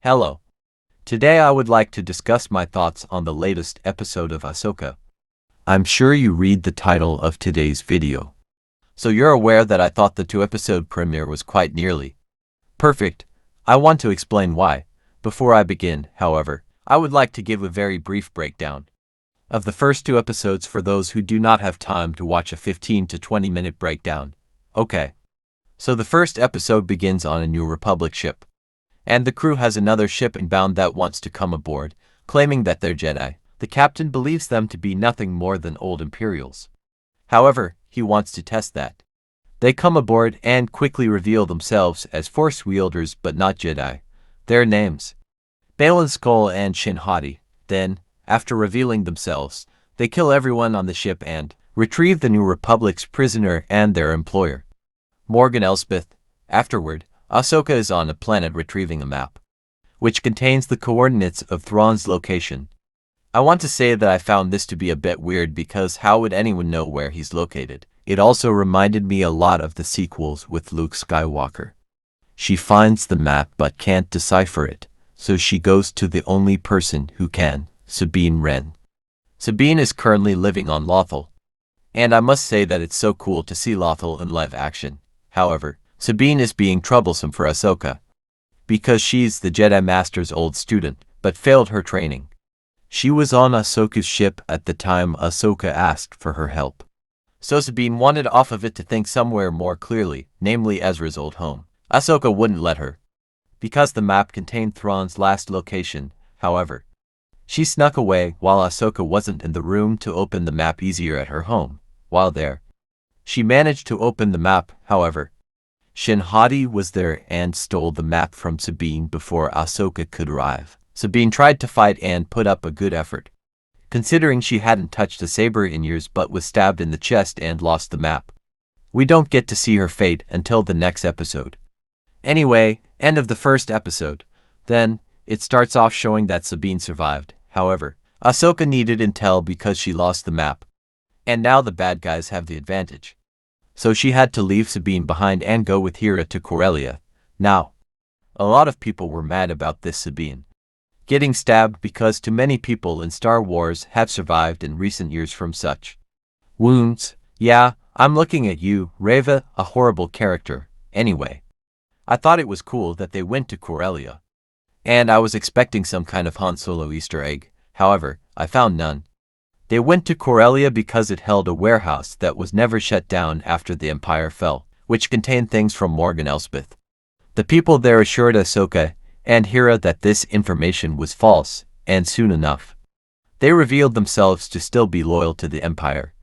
Hello. Today I would like to discuss my thoughts on the latest episode of Ahsoka. I'm sure you read the title of today's video, so you're aware that I thought the two-episode premiere was quite nearly perfect. I want to explain why. Before I begin, however, I would like to give a very brief breakdown of the first two episodes for those who do not have time to watch a 15 to 20 minute breakdown. Okay. So the first episode begins on a New Republic ship, and the crew has another ship inbound that wants to come aboard, claiming that they're Jedi. The captain believes them to be nothing more than old Imperials. However, he wants to test that. They come aboard and quickly reveal themselves as Force wielders but not Jedi. Their names: Baylan Skoll and Shin Hati. Then, after revealing themselves, they kill everyone on the ship and retrieve the New Republic's prisoner and their employer, Morgan Elspeth. Afterward, Ahsoka is on a planet retrieving a map, which contains the coordinates of Thrawn's location. I want to say that I found this to be a bit weird because how would anyone know where he's located? It also reminded me a lot of the sequels with Luke Skywalker. She finds the map but can't decipher it, so she goes to the only person who can, Sabine Wren. Sabine is currently living on Lothal, and I must say that it's so cool to see Lothal in live action. However, Sabine is being troublesome for Ahsoka, because she's the Jedi Master's old student, but failed her training. She was on Ahsoka's ship at the time Ahsoka asked for her help, so Sabine wanted off of it to think somewhere more clearly, namely Ezra's old home. Ahsoka wouldn't let her, because the map contained Thrawn's last location. However, she snuck away while Ahsoka wasn't in the room to open the map easier at her home. While there, she managed to open the map. However, Shin Hati was there and stole the map from Sabine before Ahsoka could arrive. Sabine tried to fight and put up a good effort, considering she hadn't touched a saber in years but was stabbed in the chest and lost the map. We don't get to see her fate until the next episode. Anyway, end of the first episode. Then, it starts off showing that Sabine survived. However, Ahsoka needed intel because she lost the map, and now the bad guys have the advantage. So she had to leave Sabine behind and go with Hera to Corellia. Now, a lot of people were mad about this Sabine getting stabbed because too many people in Star Wars have survived in recent years from such wounds. Yeah, I'm looking at you, Reva, a horrible character. Anyway, I thought it was cool that they went to Corellia, and I was expecting some kind of Han Solo Easter egg. However, I found none. They went to Corellia because it held a warehouse that was never shut down after the Empire fell, which contained things from Morgan Elspeth. The people there assured Ahsoka and Hera that this information was false, and soon enough, they revealed themselves to still be loyal to the Empire,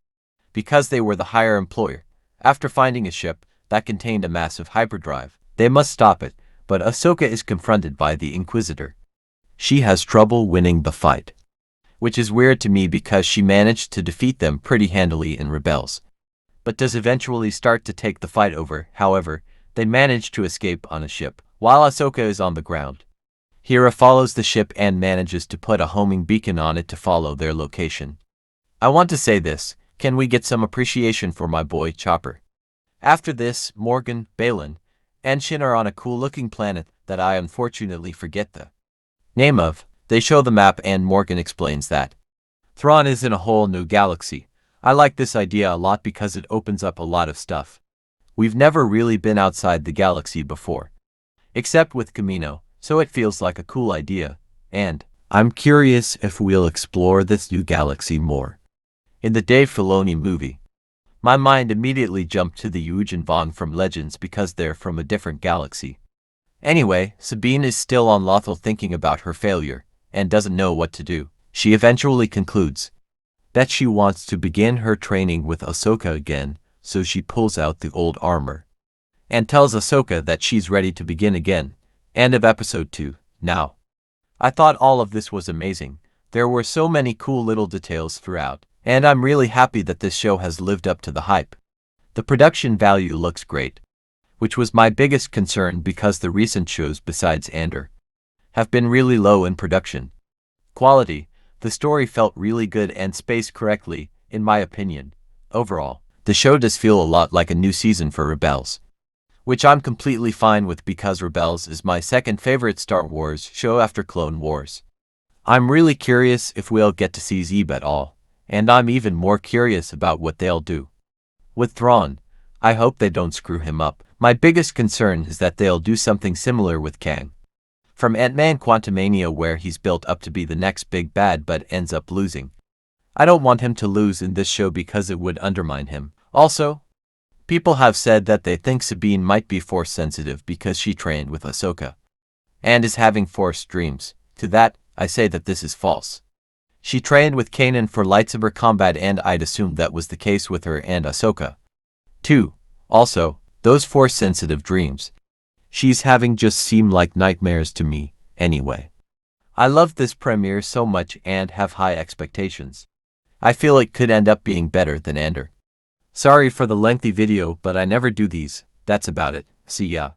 because they were the higher employer. After finding a ship that contained a massive hyperdrive, they must stop it, but Ahsoka is confronted by the Inquisitor. She has trouble winning the fight, which is weird to me because she managed to defeat them pretty handily in Rebels, but does eventually start to take the fight over. However, they manage to escape on a ship, while Ahsoka is on the ground. Hera follows the ship and manages to put a homing beacon on it to follow their location. I want to say this: can we get some appreciation for my boy Chopper? After this, Morgan, Baylan, and Shin are on a cool-looking planet that I unfortunately forget the name of. They show the map and Morgan explains that Thrawn is in a whole new galaxy. I like this idea a lot because it opens up a lot of stuff. We've never really been outside the galaxy before, except with Kamino, so it feels like a cool idea, and I'm curious if we'll explore this new galaxy more. In the Dave Filoni movie, my mind immediately jumped to the Yuuzhan Vong from Legends because they're from a different galaxy. Anyway, Sabine is still on Lothal thinking about her failure, and doesn't know what to do. She eventually concludes that she wants to begin her training with Ahsoka again, so she pulls out the old armor and tells Ahsoka that she's ready to begin again. End of episode 2. Now, I thought all of this was amazing. There were so many cool little details throughout, and I'm really happy that this show has lived up to the hype. The production value looks great, which was my biggest concern because the recent shows besides Andor have been really low in production quality. The story felt really good and spaced correctly, in my opinion. Overall, the show does feel a lot like a new season for Rebels. which I'm completely fine with because Rebels is my second favorite Star Wars show after Clone Wars. I'm really curious if we'll get to see Zeb at all, and I'm even more curious about what they'll do with Thrawn. I hope they don't screw him up. My biggest concern is that they'll do something similar with Kang from Ant-Man Quantumania, where he's built up to be the next big bad but ends up losing. I don't want him to lose in this show because it would undermine him. Also, people have said that they think Sabine might be Force sensitive because she trained with Ahsoka and is having Force dreams. To that, I say that this is false. She trained with Kanan for lightsaber combat, and I'd assumed that was the case with her and Ahsoka too. Also, those Force sensitive dreams she's having just seem like nightmares to me, anyway. I loved this premiere so much and have high expectations. I feel it could end up being better than Andor. Sorry for the lengthy video, but I never do these. That's about it. See ya.